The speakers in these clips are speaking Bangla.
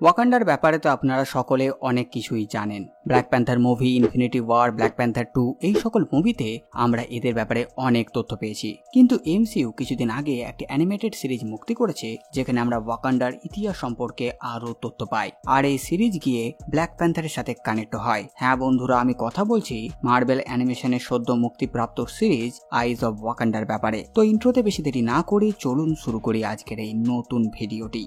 ওয়াকান্ডার ব্যাপারে তো আপনারা সকলে অনেক কিছুই জানেন। Black Panther movie, Infinity War, Black Panther 2 এই সকল মুভিতে আমরা এদের ব্যাপারে অনেক তথ্য পেয়েছি। কিন্তু এমসিইউ কিছুদিন আগে একটি অ্যানিমেটেড সিরিজ মুক্তি করেছে যেখানে আমরা ওয়াকান্ডার ইতিহাস সম্পর্কে আরও তথ্য পাই, আর এই সিরিজ গিয়ে ব্ল্যাক প্যান্থারের সাথে কানেক্ট হয়। হ্যাঁ বন্ধুরা, আমি কথা বলছি মার্বেল অ্যানিমেশনের সদ্য মুক্তিপ্রাপ্ত সিরিজ আইজ অব ওয়াকান্ডার ব্যাপারে। তো ইন্ট্রোতে বেশি দেরি না করে চলুন শুরু করি আজকের এই নতুন ভিডিওটি।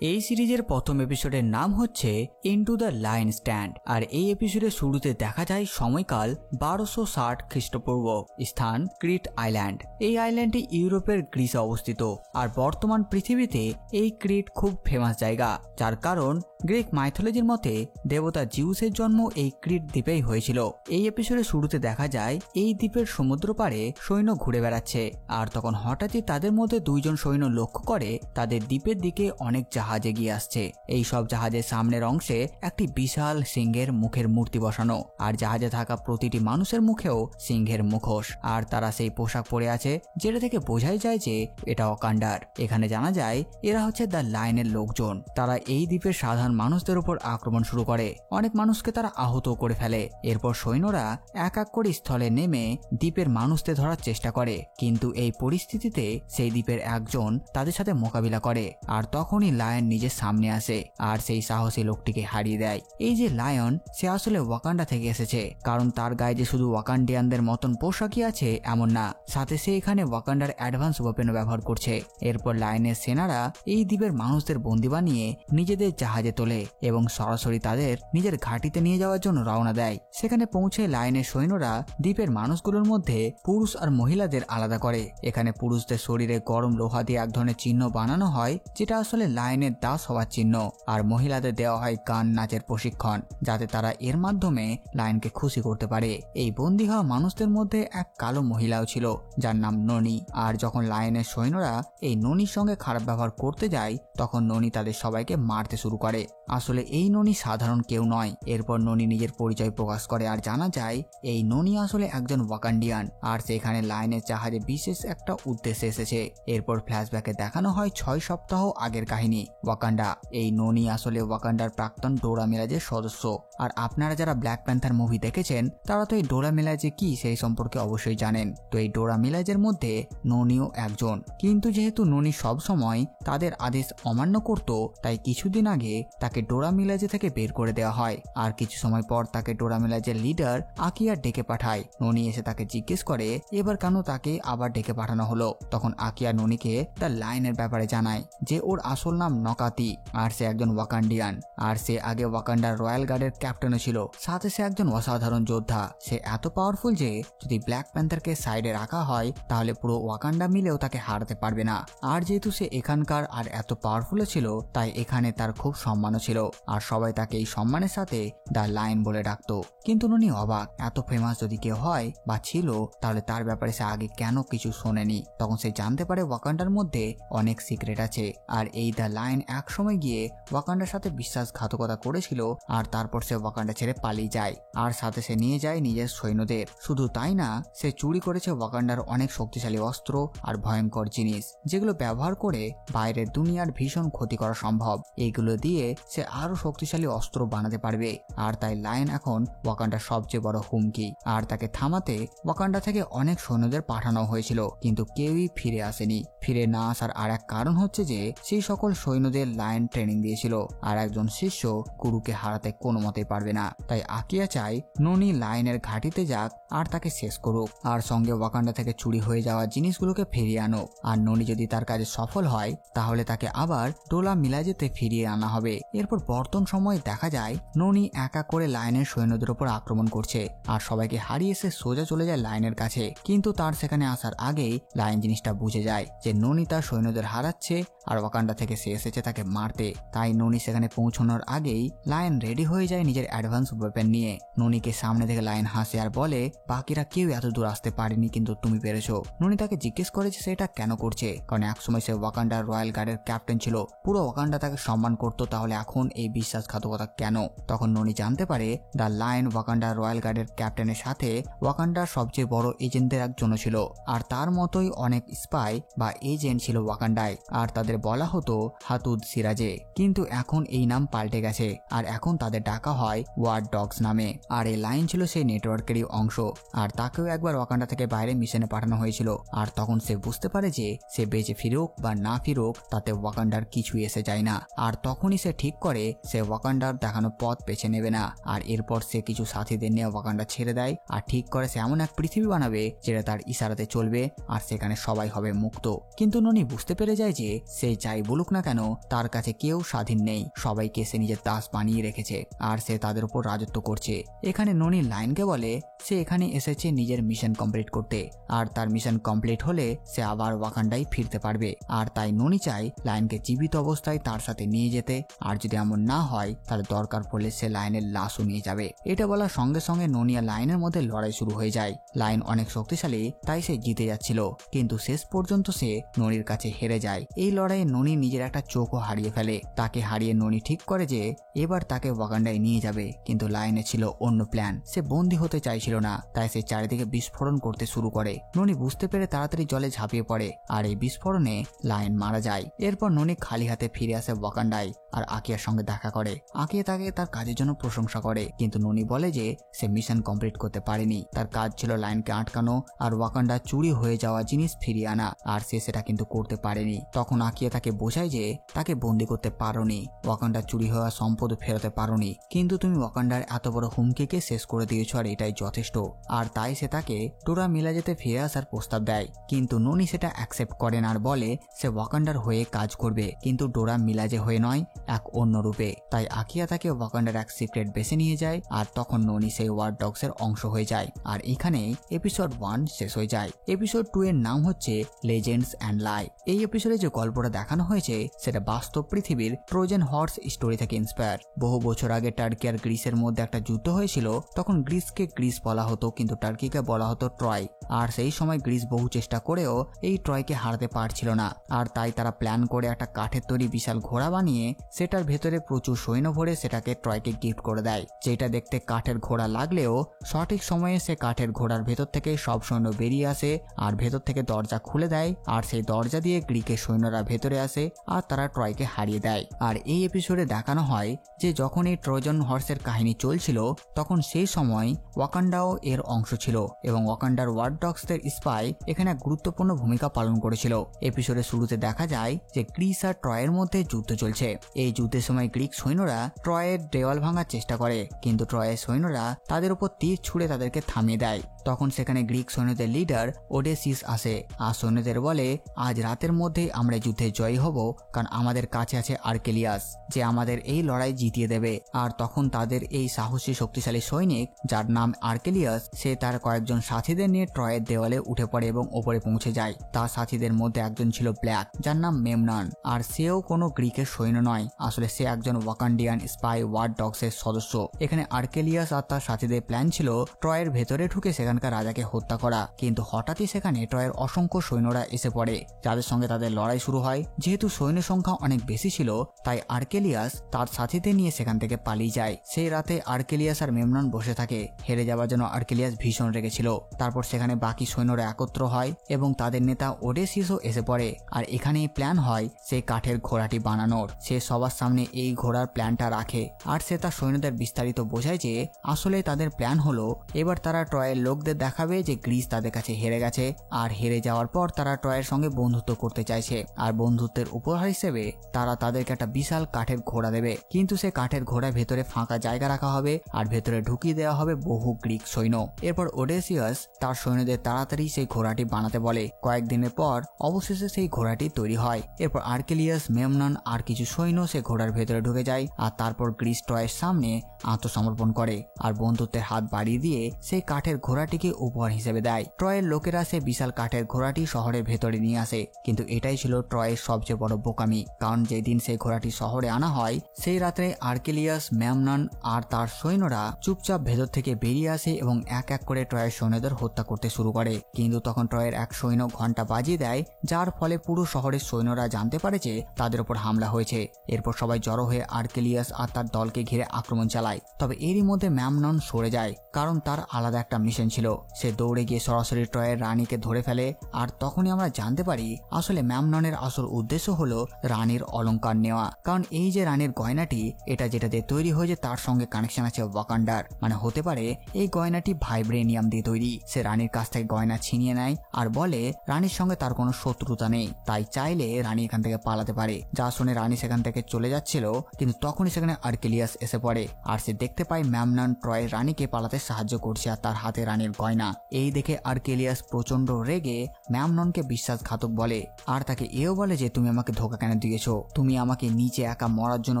এই সিরিজের প্রথম এপিসোডের নাম হচ্ছে ইনটু দ্য লায়ন স্ট্যান্ড, আর এই এপিসোডের শুরুতে দেখা যায় সময়কাল 1260 খ্রিস্টপূর্ব, স্থান ক্রিট আইল্যান্ড। এই আইল্যান্ডটি ইউরোপের গ্রিসে অবস্থিত, আর বর্তমান পৃথিবীতে এই ক্রিট খুব ফেমাস জায়গা, যার কারণ গ্রিক মাইথোলজির মতে দেবতা জিউসের জন্ম এই ক্রিট দ্বীপেই হয়েছিল। এই এপিসোডের শুরুতে দেখা যায় এই দ্বীপের সমুদ্র পাড়ে সৈন্য ঘুরে বেড়াচ্ছে, আর তখন হঠাৎই তাদের মধ্যে দুইজন সৈন্য লক্ষ্য করে তাদের দ্বীপের দিকে অনেক জাহাজ এগিয়ে আসছে। এই সব জাহাজের সামনের অংশে একটি বিশাল সিংহের মুখের মূর্তি বসানো, আর জাহাজে থাকা প্রতিটি মানুষের মুখেও সিংহের মুখোশ, আর তারা সেই পোশাক পরে আছে যেটা থেকে বোঝাই যায় যে এটা ওয়াকান্ডার। এখানে জানা যায় এরা হচ্ছে দ্য লায়নের লোকজন। তারা এই দ্বীপের সাধারণ মানুষদের উপর আক্রমণ শুরু করে, অনেক মানুষকে তারা আহত করে ফেলে। এরপর সৈন্যরা এক এক করে স্থলে নেমে দ্বীপের মানুষদের ধরার চেষ্টা করে, কিন্তু এই পরিস্থিতিতে সেই দ্বীপের একজন তাদের সাথে মোকাবিলা করে, আর তখনই লায়ন নিজের সামনে আসে আর সেই সাহসী লোকটিকে হারিয়ে দেয়। এই যে লায়ন, সে আসলে ওয়াকান্ডা থেকে এসেছে, কারণ তার গায়ে যে শুধু ওয়াকান্ডিয়ানদের মতন পোশাকই আছে এমন না, সাথে সে এখানে ওয়াকান্ডার অ্যাডভান্স ওয়েপেনও ব্যবহার করছে। এরপর লায়নের সেনারা এই দ্বীপের মানুষদের বন্দী বানিয়ে নিজেদের জাহাজে তোলে এবং সরাসরি তাদের নিজের ঘাঁটিতে নিয়ে যাওয়ার জন্য রওনা দেয়। সেখানে পৌঁছে লায়নের সৈন্যরা দ্বীপের মানুষগুলোর মধ্যে পুরুষ আর মহিলাদের আলাদা করে। এখানে পুরুষদের শরীরে গরম লোহা দিয়ে এক ধরনের চিহ্ন বানানো হয় যেটা আসলে লায়নের দাস হওয়ার চিহ্ন, আর মহিলাদের দেওয়া হয় গান নাচের প্রশিক্ষণ যাতে তারা এর মাধ্যমে লায়নকে খুশি করতে পারে। এই বন্দী হওয়া মানুষদের মধ্যে এক কালো মহিলাও ছিল যার নাম ননি, আর যখন লায়নের সৈন্যরা এই ননির সঙ্গে খারাপ ব্যবহার করতে যায় তখন ননি তাদের সবাইকে মারতে শুরু করে। আসলে এই ননি সাধারণ কেউ নয়। এরপর ননি নিজের পরিচয় প্রকাশ করে, আর জানা যায় এই ননি আসলে একজন ওয়াকান্ডিয়ান, আর সেখানে লায়নের জাহাজে বিশেষ একটা উদ্দেশ্যে এসেছে। এরপর ফ্ল্যাশব্যাকে দেখানো হয় 6 সপ্তাহ আগের কাহিনী ওয়াকান্ডা। এই ননি আসলে ওয়াকান্ডার প্রাক্তন ডোরা মিলাজের সদস্য, আর আপনারা যারা ব্ল্যাক প্যান্থার মুভি দেখেছেন তারা তো এই ডোরা মিলাজে কি সেই সম্পর্কে অবশ্যই জানেন। তো এই ডোরা মিলাজের মধ্যে ননিও একজন, কিন্তু যেহেতু ননি সব সময় তাদের আদেশ অমান্য করত, তাই কিছুদিন আগে তাকে ডোরা মিলাজে থেকে বের করে দেওয়া হয়, আর কিছু সময় পর তাকে ডোরা মিলাজের লিডার আকিয়া ডেকে পাঠায়। ননি এসে তাকে জিজ্ঞেস করে এবার কেন তাকে আবার ডেকে পাঠানো হলো। তখন আকিয়া ননিকে তার লায়নের ব্যাপারে জানায় যে ওর আসল নাম নকাতি, আর সে একজন ওয়াকান্ডিয়ান, আর সে আগে ওয়াকান্ডার রয়্যাল গার্ডের ক্যাপ্টেনও ছিল। সাথে সে একজন অসাধারণ যোদ্ধা। সে এত পাওয়ারফুল যে যদি ব্ল্যাক প্যান্থারকে সাইডে রাখা হয় তাহলে পুরো ওয়াকান্ডা মিলেও তাকে হারাতে পারবে না। আর যেহেতু সে এখানকার আর এত পাওয়ারফুল ছিল, তাই এখানে তার খুব সম্মানও ছিল, আর সবাই তাকে এই সম্মানের সাথে দ্য লায়ন বলে ডাকতো। কিন্তু ননি অবাক, এত ফেমাস যদি কেউ হয় বা ছিল তাহলে তার ব্যাপারে সে আগে কেন কিছু শোনেনি। তখন সে জানতে পারে ওয়াকান্ডার মধ্যে অনেক সিক্রেট আছে, আর এই দ্য লায়ন এক সময় গিয়ে ওয়াকান্ডার সাথে বিশ্বাসঘাতকতা করেছিল, আর তারপর সে ওয়াকান্ডা ছেড়ে পালিয়ে যায়, আর সাথে সে নিয়ে যায় নিজের সৈন্যদের। শুধু তাই না, সে চুরি করেছে ওয়াকান্ডার অনেক শক্তিশালী অস্ত্র আর ভয়ঙ্কর জিনিস যেগুলো ব্যবহার করে বাইরের দুনিয়ার ভীষণ ক্ষতি করা সম্ভব। এইগুলো দিয়ে সে আরো শক্তিশালী অস্ত্র বানাতে পারবে, আর তাই লায়ন এখন ওয়াকান্ডার সবচেয়ে বড় হুমকি। আর তাকে থামাতে ওয়াকান্ডা থেকে অনেক সৈন্যদের পাঠানো হয়েছিল, কিন্তু কেউই ফিরে আসেনি। ফিরে না আসার আর এক কারণ হচ্ছে যে সেই সকল সৈন্যদের লায়ন ট্রেনিং দিয়েছিল, আর একজন শিষ্য গুরুকে হারাতে কোনো মতেই পারবে না। তাই আকিয়া চায় ননি লায়নের ঘাঁটিতে যাক আর তাকে শেষ করুক, আর সঙ্গে ওয়াকান্ডা থেকে চুরি হয়ে যাওয়া জিনিসগুলোকে ফিরিয়ে আনুক। আর ননি যদি তার কাজে সফল হয় তাহলে তাকে আবার ডোরা মিলাজেতে ফিরিয়ে আনা হবে। এরপর বর্তমান সময়ে দেখা যায় ননি একা করে লায়নের সৈন্যদের উপর আক্রমণ করছে, আর সবাইকে হারিয়ে সে সোজা চলে যায় লায়নের কাছে। কিন্তু তার সেখানে আসার আগেই লায়ন জিনিসটা বুঝে যায় যে ননি তার সৈন্যদের হারাচ্ছে, আর ওয়াকান্ডা থেকে সে এসেছে তাকে মারতে। তাই ননি সেখানে পৌঁছানোর আগেই লায়ন রেডি হয়ে যায় নিজের অ্যাডভান্স ওয়েপেন নিয়ে। ননিকে সামনে থেকে লায়ন হাসে আর বলে বাকিরা কেউ এত দূর আসতে পারেনি, কিন্তু তুমি পেরেছো। ননি তাকে জিজ্ঞেস করে যে সেটা কেন করছে, কারণ একসময় সে ওয়াকান্ডার রয়্যাল গার্ডের ক্যাপ্টেন ছিল, পুরো ওয়াকান্ডা তাকে সম্মান করতো, তাহলে এখন এই বিশ্বাসঘাতকতা কেন? তখন ননি জানতে পারে দ্য লায়ন ওয়াকান্ডা রয়্যাল গার্ডের ক্যাপ্টেনের সাথে ওয়াকান্ডার সবচেয়ে বড় এজেন্টদের একজনও ছিল, আর তার মতোই অনেক স্পাই বা এজেন্ট ছিল ওয়াকান্ডায়, আর তাদের বলা হতো হাতুদ সিরাজে। কিন্তু এখন এই নাম পাল্টে গেছে, আর এখন তাদের ডাকা হয় ওয়ার ডগস নামে। আর এই লাইন ছিল সেই নেটওয়ার্কেরই অংশ, আর তাকেও একবার ওয়াকান্ডা থেকে বাইরে মিশনে পাঠানো হয়েছিল। আর তখন সে বুঝতে পারে যে সে বেঁচে ফিরুক বা না ফিরুক তাতে ওয়াকান্ডার কিছুই এসে যায় না। আর তখনই সে ঠিক করে সে ওয়াকান্ডার দেখানো পথ বেছে নেবে না। আর এরপর সে কিছু সাথীদের নিয়ে ওয়াকান্ডা ছেড়ে দেয়, আর ঠিক করে সে এমন এক পৃথিবী বানাবে যেটা তার ইশারাতে চলবে, আর সেখানে সবাই হবে মুক্ত। কিন্তু ননি বুঝতে পেরে যায় যে সে যাই বলুক না কেন তার কাছে কেউ স্বাধীন নেই, সবাইকে সে নিজের দাস বানিয়ে রেখেছে, আর সে তাদের উপর রাজত্ব করছে। এখানে ননি লাইনকে বলে সে এখানে এসেছে নিজের মিশন কমপ্লিট করতে, আর তার মিশন কমপ্লিট হলে সে আবার ওয়াকান্ডায় ফিরতে পারবে। আর তাই ননি চায় লায়নকে জীবিত অবস্থায় তার সাথে নিয়ে যেতে, আর যদি এমন না হয় তাহলে দরকার পড়লে সে লায়নের লাশও নিয়ে যাবে। এটা বলার সঙ্গে সঙ্গে ননি আর লায়নের মধ্যে লড়াই শুরু হয়ে যায়। লায়ন অনেক শক্তিশালী, তাই সে জিতে যাচ্ছিল, কিন্তু শেষ পর্যন্ত সে ননির কাছে হেরে যায়। এই লড়াইয়ে ননি নিজের একটা চোখও হারিয়ে ফেলে। তাকে হারিয়ে ননি ঠিক করে যে এবার তাকে ওয়াকান্ডায় নিয়ে যাবে, কিন্তু লায়নে ছিল অন্য প্ল্যান। সে বন্দী হতে চাইছিল না, তাই সে চারিদিকে বিস্ফোরণ করতে শুরু করে। ননি বুঝতে পেরে তাড়াতাড়ি জলে ঝাঁপিয়ে পড়ে, আর এই বিস্ফোরণে লায়ন মারা যায়। এরপর ননি খালি হাতে ফিরে আসে ওয়াকান্ডায়, আর আকিয়ার সঙ্গে দেখা করে। আকিয়া তাকে তার কাজের জন্য প্রশংসা করে, কিন্তু ননি বলে যে সে মিশন কমপ্লিট করতে পারেনি। তার কাজ ছিল লায়নকে আটকানো আর ওয়াকান্ডা চুরি হয়ে যাওয়া জিনিস ফিরিয়ে আনা, আর সে সেটা কিন্তু করতে পারেনি। তখন আকিয়া তাকে বোঝায় যে তাকে বন্দি করতে পারোনি, ওয়াকান্ডা চুরি হওয়া সম্পদ ফেরাতে পারোনি, কিন্তু তুমি ওয়াকান্ডার এত বড় হুমকিকে শেষ করে দিয়েছ, আর এটাই যথেষ্ট। আর তাই সে তাকে ডোরা মিলাজেতে ফিরে আসার প্রস্তাব দেয়, কিন্তু ননি সেটা অ্যাকসেপ্ট করে না, আর বলে সে ওয়াকান্ডার হয়ে কাজ করবে, কিন্তু ডোরা মিলাজে হয়ে নয়, এক অন্য রূপে। তাই আকিয়া তাকে ওয়াকান্ডার এক সিক্রেট বেছে নিয়ে যায়, আর তখন ননি সেই ওয়ার ডগস এর অংশ হয়ে যায়। আর এখানেই এপিসোড 1 শেষ হয়ে যায়। এপিসোড 2 এর নাম হচ্ছে লেজেন্ডস অ্যান্ড লাই। এই এপিসোডে যে গল্পটা দেখানো হয়েছে সেটা বাস্তব পৃথিবীর ট্রোজান হর্স স্টোরি থেকে ইন্সপায়ার। বহু বছর আগে টার্কি আর গ্রিসের মধ্যে একটা যুদ্ধ হয়েছিল। তখন গ্রিসকে গ্রিস বলা হতো, কিন্তু টার্কিকে বলা হতো ট্রয়। আর সেই সময় গ্রিস বহু চেষ্টা করেও এই ট্রয়কে হারাতে পারছিল না, আর তাই তারা প্ল্যান করে একটা কাঠের তৈরি বিশাল ঘোড়া বানিয়ে সেটার ভেতরে প্রচুর সৈন্য ভরে সেটাকে ট্রয়কে গিফট করে দেয়। যেটা দেখতে কাঠের ঘোড়া লাগলেও সঠিক সময়ে সে কাঠের ঘোড়ার ভেতর থেকে সব সৈন্য বেরিয়ে আসে, আর ভেতর থেকে দরজা খুলে দেয়, আর সেই দরজা দিয়ে গ্রিকের সৈন্যরা ভেতরে আসে, আর তারা ট্রয়কে হারিয়ে দেয়। আর এই এপিসোডে দেখানো হয় যে যখন এই ট্রোজান হর্সের কাহিনী চলছিল তখন সেই সময় ওয়াকান্ডাও এর অংশ ছিল, এবং ওয়াকান্ডার ওয়ার ডগসদের স্পাই এখানে এক গুরুত্বপূর্ণ ভূমিকা পালন করেছিল। এপিসোডের শুরুতে দেখা যায় যে গ্রিস আর ট্রয়ের মধ্যে যুদ্ধ চলছে। এই যুদ্ধের সময় গ্রিক সৈন্যরা ট্রয়ের দেওয়াল ভাঙার চেষ্টা করে, কিন্তু ট্রয়ের সৈন্যরা তাদের উপর তীর ছুঁড়ে তাদেরকে থামিয়ে দেয়। তখন সেখানে গ্রিক সৈন্যদের লিডার ওডেসিস আসে, আর সৈন্যদের বলে আজ রাতের মধ্যেই আমরা যুদ্ধে জয়ী হব, কারণ আমাদের কাছে আছে আর্কেলিয়াস, যে আমাদের এই লড়াই জিতিয়ে দেবে। আর তখন তাদের এই সাহসী শক্তিশালী সৈনিক যার নাম আর্কেলিয়াস, সে তার কয়েকজন সাথীদের নিয়ে ট্রয়ের দেওয়ালে উঠে পড়ে এবং ওপরে পৌঁছে যায়। তার সাথীদের মধ্যে একজন ছিল ব্ল্যাক, যার নাম মেমনন, আর সেও কোনো গ্রিকের সৈন্য নয়, আসলে সে একজন ওয়াকান্ডিয়ান স্পাই ওয়ার ডগস এর সদস্য। এখানে আর্কেলিয়াস আর তার সাথীদের প্ল্যান ছিল ট্রয়ের ভেতরে ঢুকে সেখানকার রাজাকে হত্যা করা, কিন্তু হঠাৎই সেখানে ট্রয়ের অসংখ্য সৈন্যরা এসে পড়ে, যাদের সঙ্গে তাদের লড়াই শুরু হয়। যেহেতু সৈন্য সংখ্যা অনেক বেশি ছিল, তাই আর্কেলিয়াস তার সাথীদের নিয়ে সেখান থেকে পালিয়ে যায়। সেই রাতে আর্কেলিয়াস আর মেমনন বসে থাকে। হেরে যাওয়ার জন্য আর্কেলিয়াস ভীষণ রেগেছিল। তারপর সেখানে বাকি সৈন্যরা একত্র হয় এবং তাদের নেতা ওডেসিসও এসে পড়ে। আর এখানেই প্ল্যান হয় সেই কাঠের ঘোড়াটি বানানোর। সে সবার সামনে এই ঘোড়ার প্ল্যানটা রাখে, আর সে তার সৈন্যদের বিস্তারিত বোঝায় যে আসলে তাদের প্ল্যান হলো এবার তারা ট্রয়ের লোকদের দেখাবে যে গ্রিস তাদের কাছে হেরে গেছে, আর হেরে যাওয়ার পর তারা ট্রয়ের সঙ্গে বন্ধুত্ব করতে চাইছে, আর বন্ধুত্বের উপহার হিসেবে তারা তাদেরকে একটা বিশাল কাঠের ঘোড়া দেবে। কিন্তু সে কাঠের ঘোড়ার ভেতরে ফাঁকা জায়গা রাখা হবে, আর ভেতরে ঢুকিয়ে দেওয়া হবে বহু গ্রিক সৈন্য। এরপর ওডেসিয়াস তার সৈন্যদের তাড়াতাড়ি সেই ঘোড়াটি বানাতে বলে। কয়েকদিনের পর অবশেষে সেই ঘোড়াটি তৈরি হয়। এরপর আর্কেলিয়াস, মেমনন আর কিছু সৈন্য সে ঘোড়ার ভেতরে ঢুকে যায়, আর তারপর গ্রিস ট্রয়ের সামনে আত্মসমর্পণ করে, আর বন্ধুত্বের হাত বাড়িয়ে দিয়ে সেই কাঠের ঘোড়াটিকে উপহার হিসেবে দেয়। ট্রয়ের লোকেরা সে বিশাল কাঠের ঘোড়াটি শহরের ভেতরে নিয়ে আসে, কিন্তু এটাই ছিল ট্রয়ের সবচেয়ে বড় বোকামি, কারণ যেদিন সেই ঘোড়াটি শহরে আনা হয় সেই রাত্রে আর্কেলিয়াস, মেমনন আর তার সৈন্যরা চুপচাপ ভেতর থেকে বেরিয়ে আসে এবং এক এক করে ট্রয়ের সৈন্যদের হত্যা করতে শুরু করে। কিন্তু তখন ট্রয়ের এক সৈন্য ঘন্টা বাজিয়ে দেয়, যার ফলে পুরো শহরের সৈন্যরা জানতে পারে যে তাদের উপর হামলা হয়েছে। এরপর সবাই জড়ো হয়ে আর্কেলিয়াস আর তার দলকে ঘিরে আক্রমণ চালায়। তবে এরই মধ্যে ম্যামনন সরে যায়, কারণ তার আলাদা একটা মিশন ছিল। সে দৌড়ে গিয়ে সরাসরি ট্রয়ের রানীকে ধরে ফেলে। আর তখনই আমরা জানতে পারি আসলে ম্যামননের আসল উদ্দেশ্য হলো রানীর অলংকার নেওয়া। কারণ এই যে রানীর গয়নাটি, এটা যেটা দিয়ে তৈরি হয়েছে তার সঙ্গে কানেকশন আছে ওয়াকান্ডার। মানে হতে পারে এই গয়নাটি ভাইব্রেনিয়াম দিয়ে তৈরি। সে রানীর কাছ থেকে গয়না ছিনিয়ে নেয় আর বলে রানীর সঙ্গে তার কোনো শত্রুতা নেই, তাই চাইলে রানী এখান থেকে পালাতে পারে। যা শুনে রানী সেখান থেকে চলে যাচ্ছিল, কিন্তু তখনই সেখানে আর্কেলিয়াস এসে পড়ে। আর সে দেখতে পায় ম্যামনন ট্রয়ের রানীকে পালাতে সাহায্য করছে আর তার হাতে রানীর গয়না। এই দেখে আর্কেলিয়াস প্রচন্ড রেগে ম্যামননকে বিশ্বাসঘাতক বলে আর তাকে এও বলে যে তুমি আমাকে ধোকা কেন দিয়েছো, তুমি আমাকে নিচে একা মরার জন্য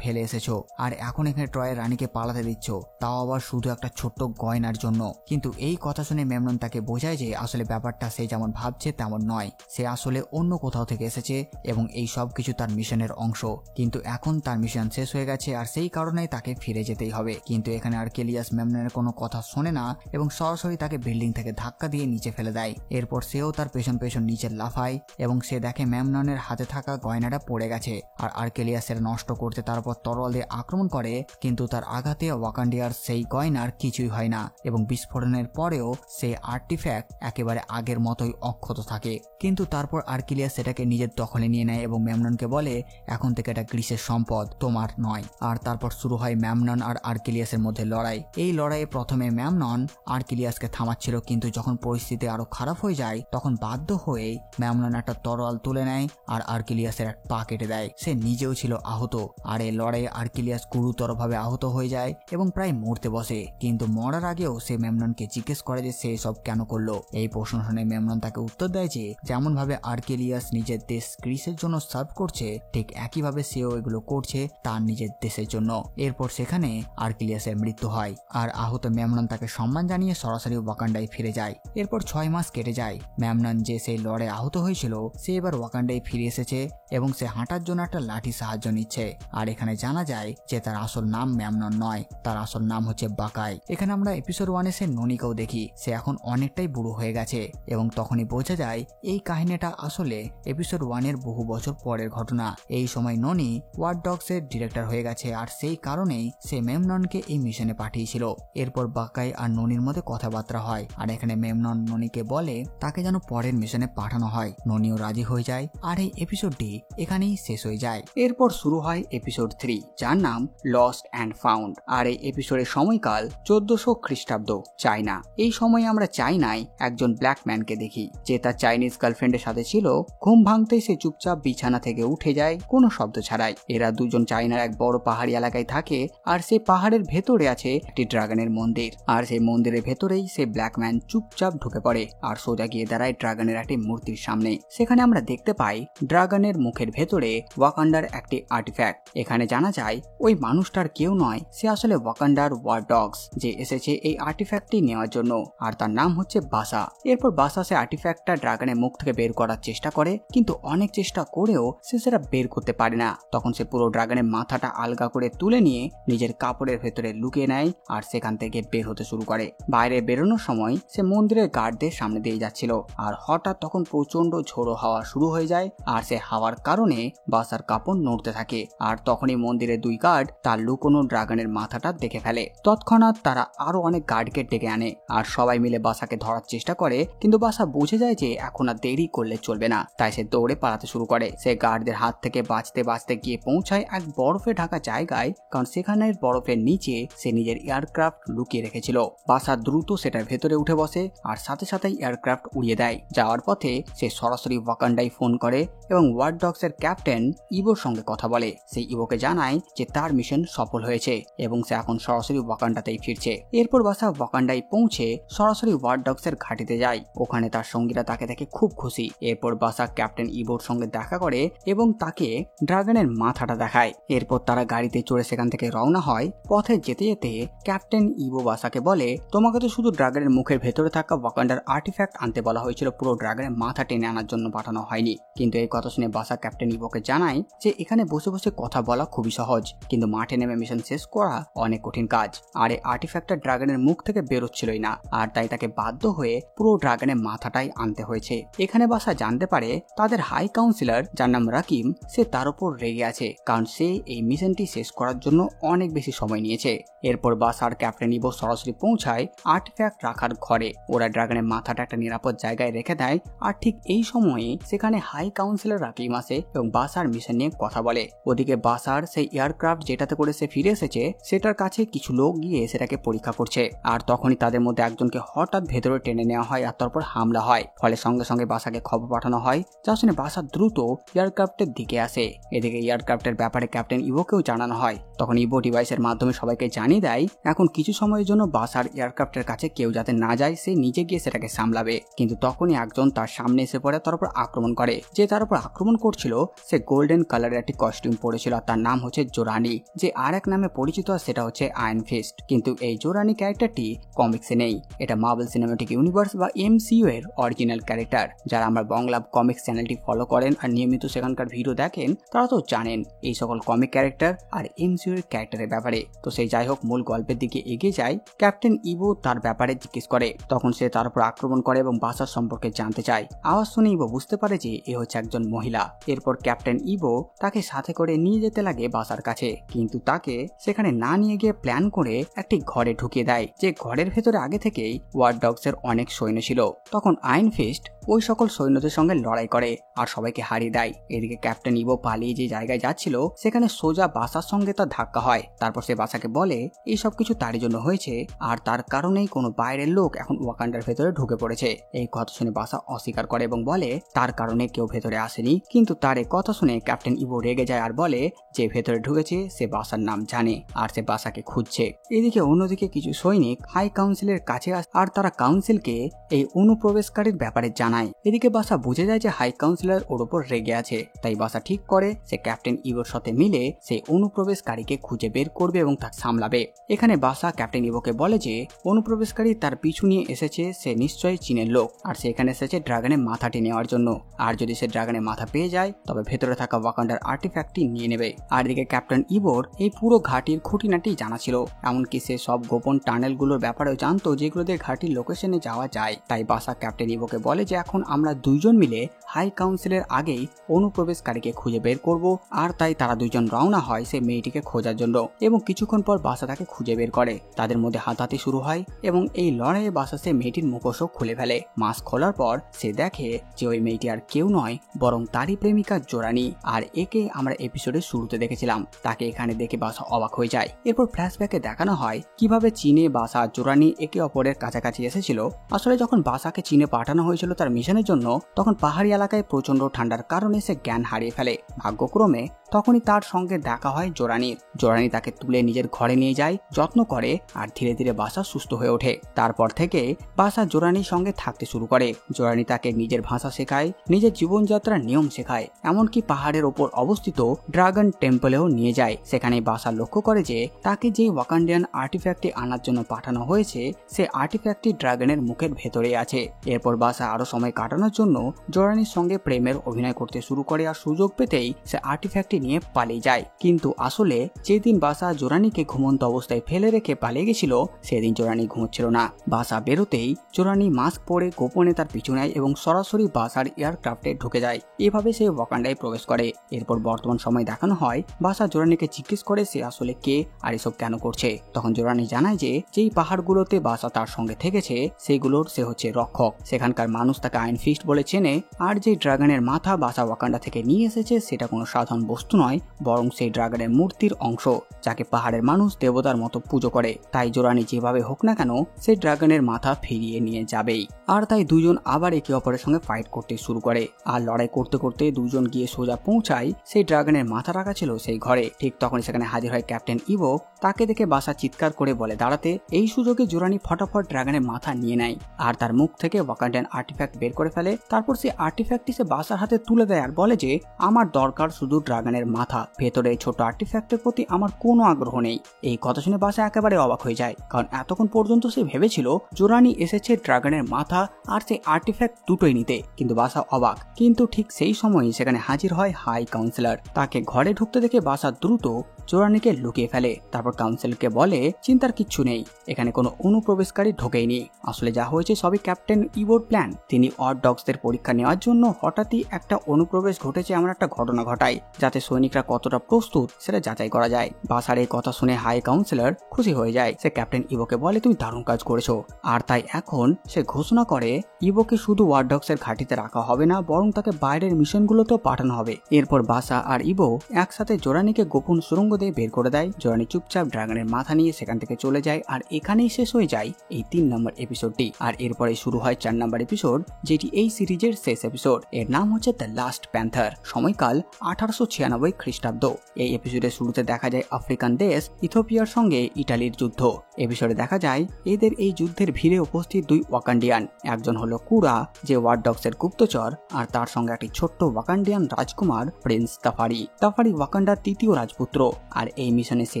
ফেলে এসেছো আর এখন এখানে ট্রয়ের রানীকে পালাতে দিচ্ছ, তাও আবার শুধু একটা ছোট্ট গয়নার জন্য। কিন্তু এই কথা শুনে ম্যামনন তাকে বোঝায় যে আসলে ব্যাপারটা সে যেমন ভাবছে তেমন নয়, সে আসলে অন্য কোথাও থেকে এসেছে এবং এই সব কিছু তার মিশনের অংশ। কিন্তু এখন তার মিশন শেষ হয়ে গেছে আর সেই কারণেই তাকে ফিরে যেতেই হবে। কিন্তু এখানে আর্কেলিয়াস ম্যামননের কোনো কথা শোনে না এবং সরাসরি তাকে বিল্ডিং থেকে ধাক্কা দিয়ে নিচে ফেলে দেয়। এরপর সেও তার পেছন পেছন নিচে লাফায় এবং সে দেখে ম্যামননের হাতে থাকা গয়নাটা পড়ে গেছে। আর আর্কেলিয়াসের নষ্ট করতে তার উপর তরোয়াল দিয়ে আক্রমণ করে, কিন্তু তার আঘাতে ওয়াকান্ডিয়ার সেই গয়নার কিছুই হয় না এবং বিস্ফোরণের পরেও সেই আর্টিফ্যাক্ট একেবারে আগের মতোই অক্ষত থাকে। কিন্তু তারপর আর্কেলিয়াস সেটাকে নিজের দখলে নিয়ে নেয় এবং ম্যামননকে বলে এখন থেকে এটা গ্রিসের সম্পদ, তোমার নয়। আর তারপর শুরু হয় ম্যামনন আর আর্কেলিয়াসের মধ্যে লড়াই। এই লড়াইয়ে প্রথমে ম্যামনন আর্কেলিয়াসকে থামাচ্ছিল, কিন্তু যখন পরিস্থিতি আরো খারাপ হয়ে যায় তখন বাধ্য হয়ে ম্যামনন একটা তরোয়াল তুলে নেয় আর আর্কেলিয়াসের এক পা কেটে দেয়। সে নিজেও ছিল আহত আর এই লড়াইয়ে আর্কেলিয়াস গুরুতরভাবে আহত হয়ে যায় এবং প্রায় মরতে বসে। কিন্তু মরার আগেও সে ম্যামননকে জিজ্ঞেস করে যে সে সব কেন করলো। এই প্রশ্ন শুনে ম্যামনন তাকে উত্তর দেয় যে যেমন ভাবে আর্কেলিয়াস নিজের দেশ গ্রিসের জন্য সার্ভ করছে, ঠিক একইভাবে সেও এগুলো করছে তার নিজের দেশের জন্য। এরপর সেখানে আর্কেলিয়াসের মৃত্যু হয় আর আহত ম্যামনন তাকে সম্মান জানিয়ে সরাসরি ওয়াকান্ডায় ফিরে যায়। এরপর 6 মাস কেটে যায়। ম্যামনন যে সেই লড়ে আহত হয়েছিল সে এবার ওয়াকান্ডায় ফিরে এসেছে এবং সে হাঁটার জন্য একটা লাঠি সাহায্য নিচ্ছে। আর এখানে জানা যায় যে তার আসল নাম ম্যামনন নয়, তার আসল নাম হচ্ছে বাকাই। এখানে আমরা এপিসোড 1 এ সে ননিকেও দেখি, সে এখন অনেকটাই বুড়ো হয়ে গেছে এবং তখনই বোঝা যায় এই কাহিনীটা আসলে এপিসোড 1 এর বহু বছর পরের ঘটনা। এই সময় ননি ওয়াচ ডগস এর ডিরেক্টর হয়ে গেছে আর সেই কারণেই সে ম্যামননকে এই মিশনে পাঠিয়েছিল। এরপর বাকাই আর ননির মধ্যে কথাবার্তা হয় আর এখানে ম্যামনন ননিকে বলে তাকে যেন পরের মিশনে পাঠানো হয়। ননিও রাজি হয়ে যায় আর এই এপিসোডটি এখানেই শেষ হয়ে যায়। এরপর শুরু হয় এপিসোড 3, যার নাম লস্ট অ্যান্ড ফাউন্ড। আর এই এপিসোডের সময়কাল 1400 খ্রিস্টাব্দ, চায়না। এই সময় আমরা চায়নায় একজন ব্ল্যাক ম্যানকে দেখি যে তার চাইনিজ গার্লফ্রেন্ডের সাথে ছিল। ঘুম ভাঙতেই সে চুপচাপ বিছানা থেকে উঠে যায় কোনো শব্দ ছাড়াই। এরা দুজন চায়নার এক বড় পাহাড়ি এলাকায় থাকে আর সেই পাহাড়ের ভেতরে আছে একটি ড্রাগনের মন্দির। আর সেই মন্দিরের ভেতরেই সে ব্ল্যাক ম্যান চুপচাপ ঢুকে পড়ে আর সোজা গিয়ে দাঁড়ায় ড্রাগনের একটি মূর্তির সামনে। সেখানে আমরা দেখতে পাই ড্রাগনের মুখের ভেতরে ওয়াকান্ডার একটি আর্টিফ্যাক্ট। এখানে জানা যায় ওই মানুষটার কেউ নয়, সে আসলে ওয়াকান্ডার ওয়াচ ডগস যে এসেছে এই আর্টিফ্যাক্টটি নেওয়ার জন্য, আর তার নাম হচ্ছে বাসা। এরপর বাসা সে আর্টিফ্যাক্টটা ড্রাগনের মুখ থেকে বের করার চেষ্টা করে, কিন্তু অনেক চেষ্টা করেও সে সেটা বের করতে পারে না। তখন সে পুরো ড্রাগনের মাথাটা আলগা করে তুলে নিয়ে নিজের কাপড়ের ভেতরে লুকিয়ে নেয় আর সেখান থেকে বের হতে শুরু করে। বাইরে বেরোনোর সময় সে মন্দিরের গার্ডদের সামনে দিয়ে যাচ্ছিল আর হঠাৎ তখন প্রচন্ড ঝোড়ো হাওয়া শুরু হয়ে যায় আর সে হাওয়ার কারণে বাসার কাপড় নড়তে থাকে। আর তখনই মন্দিরের 2 গার্ড তার লুকোনো ড্রাগনের মাথাটা দেখে ফেলে। তৎক্ষণাৎ তারা আরো অনেক গার্ডকে ডেকে আনে আর সবাই মিলে বাসাকে ধরার চেষ্টা করে, কিন্তু বাসা বুঝে যায় যে এখন আর দেরি করলে চলবে না, তাই সে দৌড়ে পালাতে শুরু করে। সে গার্ডদের হাত থেকে বাঁচতে বাঁচতে গিয়ে পৌঁছায় এক বরফে ঢাকা জায়গায়, কারণ সেখানের বরফের নিচে সে নিজের এয়ারক্রাফট লুকিয়ে রেখেছিল। বাসা দ্রুত সেটার ভেতরে উঠে বসে আর সাথে সাথেই এয়ারক্রাফট উড়িয়ে দেয়। যাওয়ার পথে সে সরাসরি ওয়াকান্ডায় ফোন করে এবং ওয়াচ ডগস এর ক্যাপ্টেন ইভোর সঙ্গে কথা বলে। সেই ইভোকে জানায় যে তার মিশন সফল হয়েছে এবং সে এখন সরাসরি ওয়াকান্ডাতেই ফিরছে। এরপর বাসা ওয়াকান্ডায় পৌঁছে সরাসরি ওয়াচ ডগস এর ঘাঁটিতে যায়। ওখানে তার সঙ্গীরা তাকে দেখে খুব খুশি। এরপর বাসা ক্যাপ্টেন ইভোর সঙ্গে দেখা করে এবং তাকে ড্রাগনের মাথাটা দেখায়। এরপর তারা গাড়িতে চড়ে সেখান থেকে রওনা হয়। পথে যেতে যেতে ক্যাপ্টেন ইভো বাসাকে বলে তোমাকে তো শুধু ড্রাগনের মুখের ভেতরে থাকা ওয়াকান্ডার আর্টিফ্যাক্ট আনতে বলা হয়েছিল, পুরো ড্রাগনের মাথা টেনে আনার জন্য পাঠানো হয়নি। কিন্তু এই কথা শুনে বাসা ক্যাপ্টেন ইভোকে জানায় যে এখানে বসে বসে কথা বলা খুবই সহজ, কিন্তু মাঠে নেমে মিশন শেষ করা অনেক কঠিন কাজ। আর এই আর্টিফ্যাক্টটা ড্রাগনের মুখ থেকে বেরোচ্ছিলই না, আর তাই তাকে বাধ্য হয়ে পুরো ড্রাগনের মাথাটাই আনতে হয়েছে। এখানে বাসা জানতে পারে তাদের হাই কাউন্সিলর, যার নাম রাকিম, সে তার উপর রেগে আছে কারণ সে এই মিশনটি শেষ করার জন্য অনেক বেশি সময় নিয়েছে। এরপর বাস আর ক্যাপ্টেন ইভো সরাসরি পৌঁছায় আর্টিফ্যাক্ট রাখার ঘরে। ওরা ড্রাগনের মাথাটা একটা নিরাপদ জায়গায় রেখে দেয়। আর ঠিক এই সময়ে সেখানে হাই কাউন্সিলর রাকিম আসে এবং বাসার মিশন নিয়ে কথা বলে। ওদিকে বাসার সেই এয়ারক্রাফট যেটাতে করে সে ফিরে এসেছে সেটার কাছে কিছু লোক গিয়ে সেটাকে পরীক্ষা করছে। আর তখনই তাদের মধ্যে একজনকে হঠাৎ ভেতরে টেনে নেওয়া হয় আর তারপর হামলা হয়। ফলে সঙ্গে সঙ্গে বাসাকে খবর পাঠানো হয়, যা শুনে বাসা দ্রুত এয়ারক্রাফটের দিকে আসে। এদিকে এয়ারক্রাফটের ব্যাপারে ক্যাপ্টেন ইভোকেও জানানো হয়। তখন ইভো ডিভাইসের মাধ্যমে সবাইকে জানিয়ে দেয় এখন কিছু সময়ের জন্য বাসার এয়ারক্রাফটের কাছে কেউ যাতে না যায়, সে নিজে গিয়ে সেটাকে সামলাবে। কিন্তু তখনই একজন তার সামনে এসে পড়ে তার উপর আক্রমণ করে। যে তার উপর আক্রমণ করছিল সে গোল্ডেন কালারের একটি কস্টিউম পরেছিল আর তার নাম হচ্ছে জোরানি, যে আর এক নামে পরিচিত সেটা হচ্ছে আয়রন ফিস্ট। কিন্তু এই জোরানি ক্যারেক্টারটি কমিক্সে নেই, এটা মার্বেল সিনেম্যাটিক ইউনিভার্স বা MCU এর অরিজিনাল ক্যারেক্টার। যারা আমরা বাংলা কমিক্স চ্যানেলটি ফলো করেন আর নিয়মিত সেখানকার ভিডিও দেখেন তারা তো জানেন এই সকল কমিক ক্যারেক্টার আর MCU এর ক্যারেক্টারের ব্যাপারে। তো সেই যাই হোক, মূল গল্পের দিকে এগিয়ে যায়। ক্যাপ্টেন ইভো তার ব্যাপারে জিজ্ঞেস করে, তখন সে তার উপর আক্রমণ করে এবং বাসার সম্পর্কে জানতে চায়। আওয়াজ শুনে ইভো বুঝতে পারে যে এ হচ্ছে একজন মহিলা। এরপর ক্যাপ্টেন ইভো তাকে সাথে করে নিয়ে যেতে লাগে বাসার কাছে, কিন্তু তাকে সেখানে না নিয়ে গিয়ে প্ল্যান করে একটি ঘরে ঢুকিয়ে দেয়, যে ঘরের ভেতরে আগে থেকেই ওয়ার ডগস এর অনেক সৈন্য ছিল। তখন আয়রন ফিস্ট ওই সকল সৈন্যদের সঙ্গে লড়াই করে আর সবাইকে হারিয়ে দেয়। এদিকে ক্যাপ্টেন ইভো পালিয়ে যে জায়গায় যাচ্ছিল সেখানে সোজা বাসার সঙ্গে তার ধাক্কা হয়। তারপর সে বাসাকে বলে এই সব কিছু তারই জন্য হয়েছে আর তার কারণেই কোনো বাইরের লোক এখন ওয়াকান্ডার ভেতরে ঢুকে পড়েছে। এই কথা শুনে বাসা অস্বীকার করে এবং বলে তার কারণে কেউ ভেতরে আসেনি। কিন্তু তার এই কথা শুনে ক্যাপ্টেন ইভো রেগে যায় আর বলে যে ভেতরে ঢুকেছে সে বাসার নাম জানে আর সে বাসাকে খুঁজছে। এদিকে অন্যদিকে কিছু সৈনিক হাই কাউন্সিলের কাছে আসে আর তারা কাউন্সিলকে এই অনুপ্রবেশকারীর ব্যাপারে জানায়। এদিকে বাসা বুঝে যায় যে হাই কাউন্সিলর ওর উপর রেগে আছে, তাই বাসা ঠিক করে সে ক্যাপ্টেন ইভোর সাথে মিলে সেই অনুপ্রবেশকারীকে খুঁজে বের করবে এবং তাকে সামলাবে। এখানে বাসা ক্যাপ্টেন ইভোকে বলে যে অনুপ্রবেশকারী তার পিছু নিয়ে এসেছে, সে নিশ্চয়ই চীনের লোক আর সে এখানে এসেছে ড্রাগনের মাথাটি নেওয়ার জন্য। আর যদি সে ড্রাগনের মাথা পেয়ে যায় তবে ভেতরে থাকা ওয়াকান্ডার আর্টিফ্যাক্টটি নিয়ে নেবে। আর এদিকে ক্যাপ্টেন ইভোর এই পুরো ঘাটির খুঁটিনাটি জানা ছিল, এমনকি সে সব গোপন টানেলগুলোর ব্যাপারেও জানতো যেগুলো দিয়ে ঘাটির লোকেশনে যাওয়া যায়। তাই বাসা ক্যাপ্টেন ইভোকে বলে যে এখন আমরা দুইজন মিলে হাই কাউন্সিলের আগেই অনুপ্রবেশকারীকে খুঁজে বের করব। আর তাই তারা দুইজন রওনা হয় সেই মেয়েটিকে খোঁজার জন্য এবং কিছুক্ষণ পর বাসা তাকে খুঁজে বের করে। তাদের মধ্যে হাতাহাতি শুরু হয় এবং এই লড়াইয়ে বাসা সে মেয়েটির মুখোশও খুলে ফেলে। মাস্ক খোলার পর সে দেখে যে ওই মেয়েটি আর কেউ নয় বরং তারই প্রেমিকা জোরানি, আর একে আমরা এপিসোডের শুরুতে দেখেছিলাম। তাকে এখানে দেখে বাসা অবাক হয়ে যায়। এরপর ফ্ল্যাশব্যাকে দেখানো হয় কিভাবে চীনে বাসা জোরানি একে অপরের কাছাকাছি এসেছিল। আসলে যখন বাসাকে চীনে পাঠানো হয়েছিল তার মিশনের জন্য তখন পাহাড়ি এলাকায় প্রচন্ড ঠান্ডার কারণে সে জ্ঞান হারিয়ে ফেলে। ভাগ্যক্রমে তখনই তার সঙ্গে দেখা হয় জোরানির। জোরানি তাকে তুলে নিজের ঘরে নিয়ে যায়, যত্ন করে আর ধীরে ধীরে বাসা সুস্থ হয়ে ওঠে। তারপর থেকে বাসা জোরানির সঙ্গে থাকতে শুরু করে। জোরানি তাকে নিজের ভাষা শেখায়, নিজের জীবনযাত্রার নিয়ম শেখায়, এমনকি পাহাড়ের ওপর অবস্থিত ড্রাগন টেম্পলেও নিয়ে যায়। সেখানে বাসা লক্ষ্য করে যে তাকে যে ওয়াকান্ডিয়ান আর্টিফ্যাক্টটি আনার জন্য পাঠানো হয়েছে সে আর্টিফ্যাক্টটি ড্রাগনের মুখের ভেতরে আছে। এরপর বাসা আরো সময় কাটানোর জন্য জোরানির সঙ্গে প্রেমের অভিনয় করতে শুরু করে আর সুযোগ পেতেই সে আর্টিফ্যাক্টটি নিয়ে পালিয়ে যায়। কিন্তু আসলে যেদিন বাসা জোরানিকে ঘুমন্ত অবস্থায় ফেলে রেখে পালিয়ে গেছিল সেদিন জোরানি ঘুমোচ্ছিল না। বাসা বেরোতেই জোরানি মাস্ক পরে গোপনে তার পিছু নেয় এবং সরাসরি বাসার এয়ারক্রাফটে ঢুকে যায়। এভাবে সে ওয়াকান্ডায় প্রবেশ করে। এরপর বর্তমান সময় দেখানো হয় বাসা জোরানিকে জিজ্ঞেস করে সে আসলে কে আর এসব কেন করছে। তখন জোরানি জানায় যে যেই পাহাড়গুলোতে বাসা তার সঙ্গে থেকেছে সেগুলোর সে হচ্ছে রক্ষক। সেখানকার মানুষ তাকে আয়রন ফিস্ট বলে চেনে। আর যে ড্রাগনের মাথা বাসা ওয়াকান্ডা থেকে নিয়ে এসেছে সেটা কোনো সাধারণ বস্তু নয় বরং সেই ড্রাগনের মূর্তির অংশ, যাকে পাহাড়ের মানুষ দেবতার মতো পুজো করে। তাই জোরানি যেভাবে হোক না কেন সেই ড্রাগনের মাথা ফিরিয়ে নিয়ে যাবেই। আর তাই দুজন আবার একে অপরের সঙ্গে ফাইট করতে শুরু করে। আর লড়াই করতে করতে দুজন গিয়ে সোজা পৌঁছায় সেই ড্রাগনের মাথা রাখা ছিল সেই ঘরে। ঠিক তখন সেখানে হাজির হয় ক্যাপ্টেন ইভো। তাকে দেখে বাসা চিৎকার করে বলে দাঁড়াতে। এই সুযোগে জোরানি ফটাফট ড্রাগনের মাথা নিয়ে নেয় আর তার মুখ থেকে ওয়াকান্ডিয়ান আর্টিফ্যাক্ট বের করে ফেলে। তারপর সেই আর্টিফ্যাক্টটি সে বাসার হাতে তুলে দেয় আর বলে যে আমার দরকার শুধু ড্রাগনের মাথা, ভেতরে ছোট আর্টিফ্যাক্টের প্রতি আমার কোনো আগ্রহ নেই। এই কথা শুনে বাসা একেবারে অবাক হয়ে যায়, কারণ এতক্ষণ পর্যন্ত সে ভেবেছিল জোরানি এসেছে ড্রাগনের মাথা আর সেই আর্টিফ্যাক্ট দুটোই নিতে। কিন্তু বাসা অবাক। কিন্তু ঠিক সেই সময়ই সেখানে হাজির হয় হাই কাউন্সিলর। তাকে ঘরে ঢুকতে দেখে বাসা দ্রুত জোরানিকে লুকিয়ে ফেলে। তারপর কাউন্সিলরকে বলে চিন্তার কিচ্ছু নেই, এখানে কোনো অনুপ্রবেশকারী ঢোকেইনি। আসলে যা হয়েছে সবই ক্যাপ্টেন ইভোর প্ল্যান। তিনি ওয়াচ ডগসদের পরীক্ষা নেওয়ার জন্য হঠাৎই একটা অনুপ্রবেশ ঘটেছে এমন একটা ঘটনা ঘটায় যাতে সৈনিকরা কতটা প্রস্তুত সেটা যাচাই করা যায়। বাসার এই কথা শুনে হাই কাউন্সিলর খুশি হয়ে যায়। সে ক্যাপ্টেন ইভোকে বলে তুমি দারুণ কাজ করেছো, আর তাই এখন সে ঘোষণা করে ইভোকে শুধু ওয়াচ ডগসের ঘাঁটিতে রাখা হবে না, বরং তাকে বাইরের মিশনগুলোতেও পাঠানো হবে। এরপর বাসা আর ইভো একসাথে জোরানিকে গোপন সুড়ঙ্গ দিয়ে বের করে দেয়। জোরানি চুপচাপ ড্রাগনের মাথা নিয়ে সেখান থেকে চলে যায়, আর এখানেই শেষ হয়ে যায় এই 3 নম্বর এপিসোডটি। আর এরপরে শুরু হয় 4 নম্বর এপিসোড, যেটি এই সিরিজের শেষ এপিসোড। এর নাম হচ্ছে দ্য লাস্ট প্যান্থার। সময়কাল 1896 খ্রিস্টাব্দ। এই এপিসোডের শুরুতে দেখা যায় আফ্রিকান দেশ ইথিওপিয়ার সঙ্গে ইটালির যুদ্ধ। এপিসোডে দেখা যায় এদের এই যুদ্ধের ভিড়ে উপস্থিত 2 ওয়াকান্ডিয়ান। একজন হলো কুরা, যে ওয়াচ ডগসের গুপ্তচর, আর তার সঙ্গে একটি ছোট্ট ওয়াকান্ডিয়ান রাজকুমার প্রিন্স তাফারি। তাফারি ওয়াকান্ডার 3য় রাজপুত্র। আর এই মিশনে সে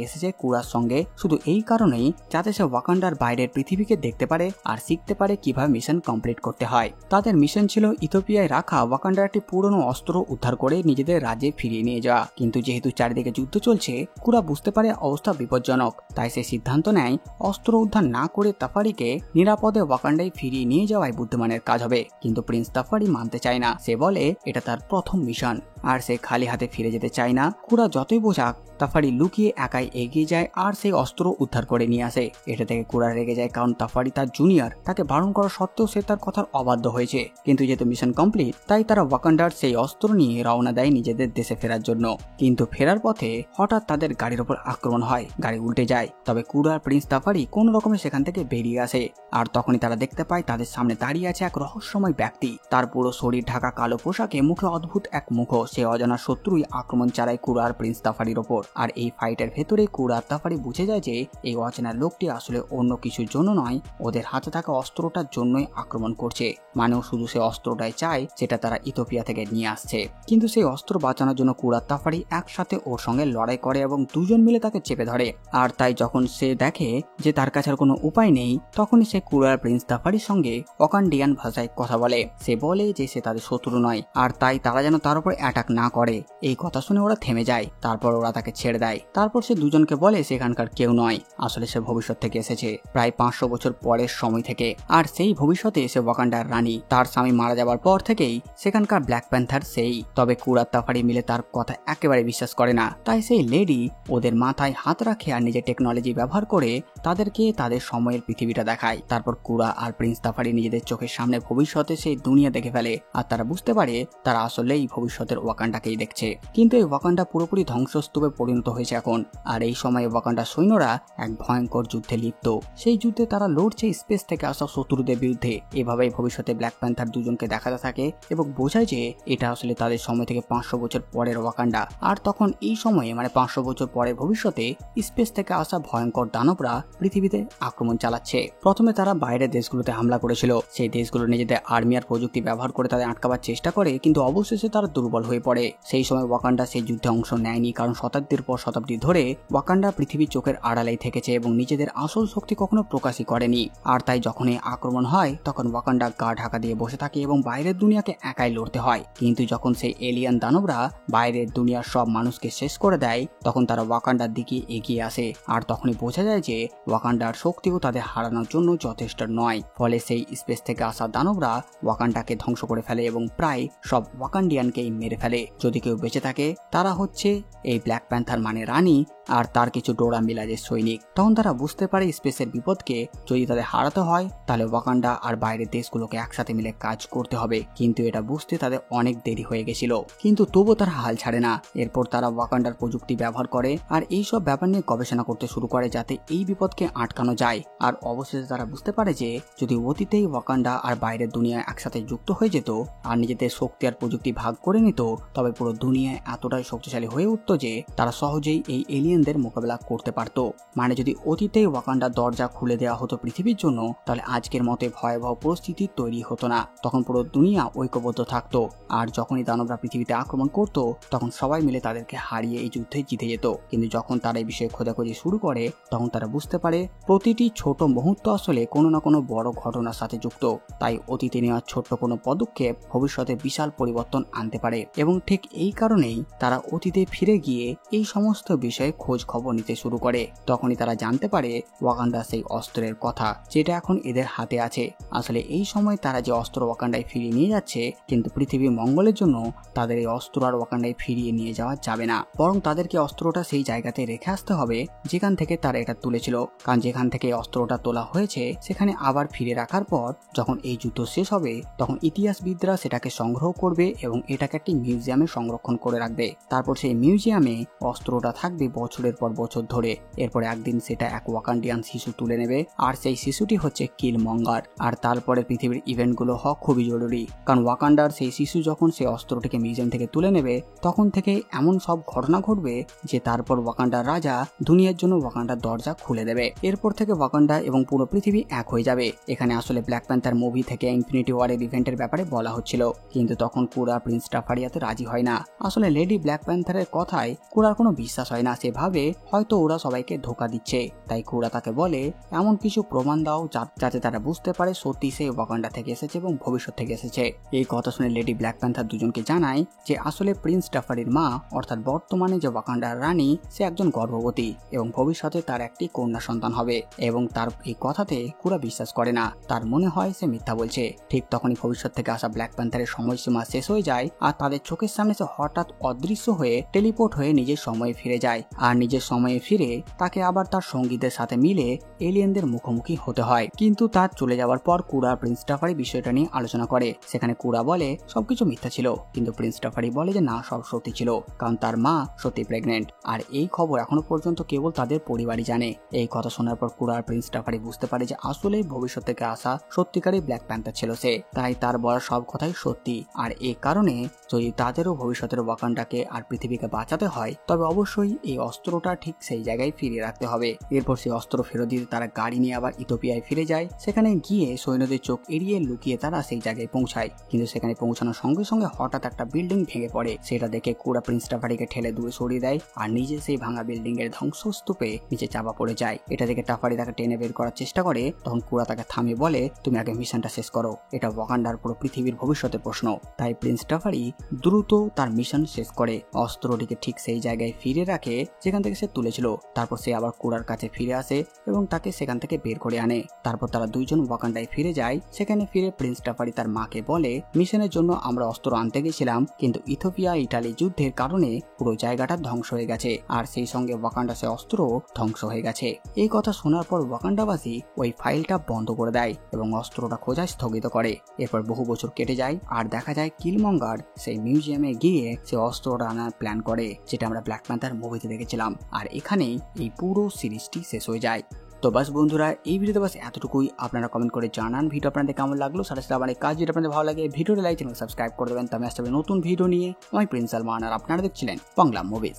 এসেছে কুরার সঙ্গে শুধু এই কারণেই যাতে সে ওয়াকান্ডার বাইরের পৃথিবীকে দেখতে পারে আর শিখতে পারে কিভাবে মিশন কমপ্লিট করতে হয়। তাদের মিশন ছিল ইথিওপিয়ায় রাখা ওয়াকান্ডার একটি পুরনো অস্ত্র উদ্ধার করে নিজেদের রাজ্যে ফিরিয়ে নিয়ে যাওয়া। কিন্তু যেহেতু চারিদিকে যুদ্ধ চলছে, কুরা বুঝতে পারে অবস্থা বিপজ্জনক, তাই সে সিদ্ধান্ত নেয় অস্ত্র উদ্ধার না করে তাফারিকে নিরাপদে ওয়াকান্ডায় ফিরিয়ে নিয়ে যাওয়াই বুদ্ধিমানের কাজ হবে। কিন্তু প্রিন্স তাফারি মানতে চায় না। সে বলে এটা তার প্রথম মিশন, আর সে খালি হাতে ফিরে যেতে চায় না। কুরা যতই বোঝাক, তাফারি লুকিয়ে একাই এগিয়ে যায় আর সেই অস্ত্র উদ্ধার করে নিয়ে আসে। এটা থেকে কুরা রেগে যায়, কারণ তাফারি তার জুনিয়র, তাকে বারণ করা সত্ত্বেও সে তার কথার অবাধ্য হয়েছে। কিন্তু যেহেতু মিশন কমপ্লিট, তাই তারা ওয়াকান্ডার সেই অস্ত্র নিয়ে রওনা দেয় নিজেদের দেশে ফেরার জন্য। কিন্তু ফেরার পথে হঠাৎ তাদের গাড়ির ওপর আক্রমণ হয়, গাড়ি উল্টে যায়। তবে কুরা আর প্রিন্স তাফারি কোন রকমে সেখান থেকে বেরিয়ে আসে, আর তখনই তারা দেখতে পায় তাদের সামনে দাঁড়িয়ে আছে এক রহস্যময় ব্যক্তি। তার পুরো শরীর ঢাকা কালো পোশাকে, মুখে অদ্ভুত এক মুখ। সে অজানা শত্রুই আক্রমণ চালায় কুরা আর প্রিন্স তাফারির ওপর। আর এই ফাইটের ভেতরে কুরা আর তাফারি বুঝে যায় যে এই অচেনা লোকটি আসলে অন্য কিছুর জন্য নয়, ওদের হাতে থাকা অস্ত্রটার জন্যই আক্রমণ করছে। মানেও শুধু সে অস্ত্রটাই চায় যেটা তারা ইথিওপিয়া থেকে নিয়ে আসছে। কিন্তু সেই অস্ত্র বাঁচানোর জন্য কুরা তাফারি একসাথে ওর সঙ্গে লড়াই করে এবং দুজন মিলে তাকে চেপে ধরে। আর তাই যখন সে দেখে যে তার কাছে কোনো উপায় নেই, তখনই সে কুরা আর প্রিন্স তাফারির সঙ্গে ওয়াকান্ডিয়ান ভাষায় কথা বলে। সে বলে যে সে তাদের শত্রু নয়, আর তাই তারা যেন তার উপর অ্যাটাক না করে। এই কথা শুনে ওরা থেমে যায়। তারপর ওরা তাকে ছেড়ে দেয়। তারপর সে দুজনকে বলে সেখানকার কেউ নয়, আসলে সে ভবিষ্যৎ থেকে এসেছে, প্রায় 500 বছর পরের সময় থেকে। আর সেই ভবিষ্যতে সে ওয়াকান্ডার রানী। তার স্বামী মারা যাবার পর থেকেই সেখানকার ব্ল্যাক প্যান্থার সেই। তবে কুরা তাফারি মিলে তার কথা একেবারে বিশ্বাস করে না। তাই সেই লেডি ওদের মাথায় হাত রাখে আর নিজের টেকনোলজি ব্যবহার করে তাদেরকে তাদের সময়ের পৃথিবীটা দেখায়। তারপর কুরা আর প্রিন্স তাফারি নিজেদের চোখের সামনে ভবিষ্যতে সেই দুনিয়া দেখে ফেলে, আর তারা বুঝতে পারে তারা আসলে এই ভবিষ্যতের ওয়াকান্ডাকেই দেখছে। কিন্তু এই ওয়াকান্ডা পুরোপুরি ধ্বংসস্তূপে পরিণত হয়েছে এখন। আর এই সময় ওয়াকান্ডার সৈন্যরা এক ভয়ঙ্কর যুদ্ধে লিপ্ত। সেই যুদ্ধে তারা লড়ছে স্পেস থেকে আসা শত্রুদের বিরুদ্ধে। এভাবেই ভবিষ্যতে ব্ল্যাক প্যান্থার দুজনকে দেখাতে থাকে এবং বোঝায় যে এটা আসলে তাদের সময় থেকে 500 বছর পরের ওয়াকান্ডা। আর তখন এই সময়ে মানে 500 বছর পরে ভবিষ্যতে স্পেস থেকে আসা ভয়ঙ্কর দানবরা পৃথিবীতে আক্রমণ চালাচ্ছে। প্রথমে তারা বাইরের দেশগুলোতে হামলা করেছিল। সেই দেশগুলো নিজেদের আর্মি আর প্রযুক্তি ব্যবহার করে তাদের আটকাবার চেষ্টা করে, কিন্তু অবশেষে তারা দুর্বল হয়ে পড়ে। সেই সময় ওয়াকান্ডা সেই যুদ্ধে অংশ নেয়নি, কারণ শতাব্দীর পর শতাব্দী ধরে ওয়াকান্ডা পৃথিবীর চোখের আড়ালেই থেকেছে এবং নিজেদের আসল শক্তি কখনো প্রকাশই করেনি। আর তাই যখনই আক্রমণ হয় তখন ওয়াকান্ডা গা ঢাকা দিয়ে বসে থাকে এবং বাইরের দুনিয়াকে একাই লড়তে হয়। কিন্তু যখন সেই এলিয়ান দানবরা বাইরের দুনিয়ার সব মানুষকে শেষ করে দেয়, তখন তারা ওয়াকান্ডার দিকে এগিয়ে আসে। আর তখনই বোঝা যায় যে ওয়াকান্ডার শক্তিও তাদের হারানোর জন্য যথেষ্ট নয়। ফলে সেই স্পেস থেকে আসা দানবরা ওয়াকান্ডাকে ধ্বংস করে ফেলে এবং প্রায় সব ওয়াকান্ডিয়ানকেই মেরে ফেলে। যদি কেউ বেঁচে থাকে তারা হচ্ছে এই ব্ল্যাক প্যান্থার মানে রানী আর তার কিছু ডোরা মিলাজের সৈনিক। তখন তারা বুঝতে পারে স্পেসের বিপদকে যদি তাদের হারাতে হয় তাহলে ওয়াকান্ডা আর বাইরের দেশগুলোকে একসাথে মিলে কাজ করতে হবে। কিন্তু এটা বুঝতে তাদের অনেক দেরি হয়ে গেছিল। কিন্তু তবুও তারা হাল ছাড়ে না। এরপর তারা ওয়াকান্ডার প্রযুক্তি ব্যবহার করে আর এইসব ব্যাপার নিয়ে গবেষণা করতে শুরু করে যাতে এই বিপদকে আটকানো যায়। আর অবশেষে তারা বুঝতে পারে যে যদি অতীতেই ওয়াকান্ডা আর বাইরের দুনিয়া একসাথে যুক্ত হয়ে যেত আর নিজেদের শক্তি আর প্রযুক্তি ভাগ করে নিত, তবে পুরো দুনিয়ায় এতটাই শক্তিশালী হয়ে উঠত যে তারা সহজেই এই এলিয়েনদের মোকাবেলা করতে পারত। মানে যদি অতীতেই ওয়াকান্ডার দরজা খুলে দেওয়া হতো পৃথিবীর জন্য, তাহলে আজকের মতে ভয়াবহ পরিস্থিতি তৈরি হতো না। তখন পুরো দুনিয়া ঐক্যবদ্ধ থাকতো। আর যখনই দানবরা পৃথিবীতে আক্রমণ করত তখন সবাই মিলে তাদেরকে হারিয়ে এই যুদ্ধে জিতে যেত। কিন্তু যখন তারা এই বিষয়ে খোঁজাখুঁজি শুরু করে তখন তারা বুঝতে পারে প্রতিটি ছোট মুহূর্ত আসলে কোনো না কোনো বড় ঘটনার সাথে যুক্ত। তাই অতীতে নেওয়া ছোট্ট কোনো পদক্ষেপ ভবিষ্যতে বিশাল পরিবর্তন আনতে পারে এবং ঠিক এই কারণেই তারা অতীতে ফিরে গিয়ে এই সমস্ত বিষয়ে খোঁজ খবর নিতে শুরু করে। তখনই তারা জানতে পারে ওয়াকান্ডার সেই অস্ত্রের কথা, যেটা এখন এদের হাতে আছে। আসলে এই সময় তারা যে অস্ত্র ওয়াকান্ডায় ফিরিয়ে নিয়ে যাচ্ছে, কিন্তু পৃথিবীর মঙ্গলের জন্য তাদের এই অস্ত্র আর ওয়াকান্ডায় ফিরিয়ে নিয়ে যাওয়া যাবে না, বরং তাদেরকে অস্ত্রটা সেই জায়গাতে রেখে আসতে হবে যেখান থেকে তারা এটা তুলেছিল। কারণ যেখান থেকে অস্ত্রটা তোলা হয়েছে সেখানে আবার ফিরে রাখার পর যখন এই যুদ্ধ শেষ হবে, তখন ইতিহাসবিদরা সেটাকে সংগ্রহ করবে এবং এটাকে একটি মিউজিয়ামে সংরক্ষণ করে রাখবে। তারপর সেই মিউজিয়ামে অস্ত্রটা থাকবে বছরের পর বছর ধরে। এরপরে একদিন সেটা এক ওয়াকান্ডিয়ান শিশু তুলে নেবে, আর সেই শিশুটি হচ্ছে কিলমঙ্গার। আর তারপরে পৃথিবীর ইভেন্টগুলো হওয়া খুবই জরুরি, কারণ ওয়াকান্ডার সেই শিশু যখন সেই অস্ত্রটিকে মিউজিয়াম থেকে তুলে নেবে, তখন থেকে এমন সব ঘটনা ঘটবে যে তারপর ওয়াকান্ডার রাজা দুনিয়ার জন্য ওয়াকান্ডার দরজা খুলে দেবে। এরপর থেকে ওয়াকান্ডা এবং পুরো পৃথিবী এক হয়ে যাবে। এখানে আসলে ব্ল্যাক প্যান্থার মুভি থেকে ইনফিনিটি ওয়ারের ইভেন্টের ব্যাপারে বলা হচ্ছিল, কিন্তু তখন কুরা প্রিন্স টাফারিয়াতে রাজি হয় না। আসলে লেডি ব্ল্যাক প্যান্থারের কথায় কুরার কোনো বিশ্বাস হয় না। সে ভাবে হয়তো ওরা সবাইকে ধোকা দিচ্ছে, তাই কুরা তাকে বলে এমন কিছু প্রমাণ দাও যাতে তারা বুঝতে পারে সত্যি সে ওয়াকান্ডা থেকে এসেছে এবং ভবিষ্যৎ থেকে এসেছে। এই কথা শুনে লেডি ব্ল্যাক প্যান্থার দুজনকে জানায় যে আসলে প্রিন্স টাফারির মা অর্থাৎ বর্তমানে যে ওয়াকান্ডার রানী, সে একজন গর্ভবতী এবং ভবিষ্যতে তার একটি কন্যা সন্তান হবে। এবং তার এই কথাতে কুরা বিশ্বাস করে না, তার মনে হয় সে মিথ্যা বলছে। ঠিক তখনই ভবিষ্যৎ থেকে আসা ব্ল্যাক প্যান্থারের সময়সীমা শেষ হয়ে যায়, আর তাদের চোখের সামনে সে হঠাৎ অদৃশ্য হয়ে টেলিপোর্ট হয়ে নিজের সময়ে ফিরে যায়। আর নিজের সময়ে ফিরে তাকে আবার তার সঙ্গীদের সাথে মিলে এলিয়েনদের মুখোমুখি হতে হয়। কিন্তু তার চলে যাওয়ার পর কুরা প্রিন্স টাফারি বিষয়টা নিয়ে আলোচনা করে। সেখানে কুরা বলে সবকিছু মিথ্যা ছিল, কিন্তু প্রিন্স টাফারি বলে যে না, সব সত্যি ছিল, কারণ তার মা সত্যি প্রেগনেন্ট। আর এই খবর এখনো পর্যন্ত কেবল তাদের পরিবারই জানে। এই কথা শোনার পর কুরা আর প্রিন্স টাফারি বুঝতে পারে যে আসলে ভবিষ্যৎ থেকে আসা সত্যিকারই ব্ল্যাক প্যান্থার ছিল সে, তাই তার বলা সব কথাই সত্যি। আর এই কারণে যদি তাদেরও ভবিষ্যতের ওয়াকান্ডাকে আর পৃথিবীকে বাঁচাতে হয়, তবে অবশ্যই এই অস্ত্রটা ঠিক সেই জায়গায় ফিরিয়ে রাখতে হবে। এরপর সেই অস্ত্র ফেরত দিতে তারা গাড়ি নিয়ে আবার ইথিওপিয়ায় ফিরে যায়। সেখানে গিয়ে সৈন্যদের চোখ এড়িয়ে লুকিয়ে তারা সেই জায়গায় পৌঁছায়। কিন্তু সেখানে পৌঁছানোর সঙ্গে সঙ্গে হঠাৎ একটা বিল্ডিং ভেঙে পড়ে। সেটা দেখে কুরা প্রিন্স টাফারিকে ঠেলে দূরে সরিয়ে দেয়, আর নিজে সেই ভাঙা বিল্ডিং এর ধ্বংসস্তূপে নিচে চাপা পড়ে যায়। এটা দেখে টাফারি তাকে টেনে বের করার চেষ্টা করে, তখন কুরা তাকে থামিয়ে বলে তুমি আগে মিশনটা শেষ করো, এটা ওয়াকান্ডার পুরো পৃথিবীর ভবিষ্যতের প্রশ্ন। তাই প্রিন্স টাফারি দ্রুত তার মিশন শেষ করে অস্ত্রটিকে ঠিক সেই জায়গায় ফিরে রাখে যেখান থেকে সে তুলেছিল। তারপর সে আবার কুরার কাছে ফিরে আসে এবং তাকে সেখান থেকে বের করে আনে। তারপর তারা দুইজন ওয়াকান্ডায় ফিরে যায়। সেখানে ফিরে প্রিন্স টাফারি তার মাকে বলে মিশনের জন্য আমরা অস্ত্র আনতে গেছিলাম, কিন্তু ইথিওপিয়া ইটালি যুদ্ধের কারণে পুরো জায়গাটা ধ্বংস হয়ে গেছে, আর সেই সঙ্গে ওয়াকান্ডা সে অস্ত্র ধ্বংস হয়ে গেছে। এই কথা শোনার পর ওয়াকান্ডাবাসী ওই ফাইলটা বন্ধ করে দেয় এবং অস্ত্রটা খোঁজা স্থগিত করে। এরপর বহু বছর কেটে যায়, আর দেখা যায় কিলমঙ্গার সেই মিউজিয়ামে গিয়ে সে অস্ত্রটা আনার প্ল্যান করে, যেটা আমরা ব্ল্যাক প্যান্থার মুভিতে দেখেছিলাম। আর এখানেই এই পুরো সিরিজটি শেষ হয়ে যায়। তো বাস বন্ধুরা, এই ভিডিওতে বাস এতটুকুই। আপনারা কমেন্ট করে জানান ভিডিও আপনাদের কেমন লাগলো। সাথে সাথে আমার এই কাজ যদি আপনাদের ভালো লাগে, ভিডিওটি লাইক চ্যানেল সাবস্ক্রাইব করে দেবেন। তো আমি আসতে নতুন ভিডিও নিয়ে। আমি প্রিন্স সালমান, আর আপনারা দেখছিলেন বাংলা মুভিজ।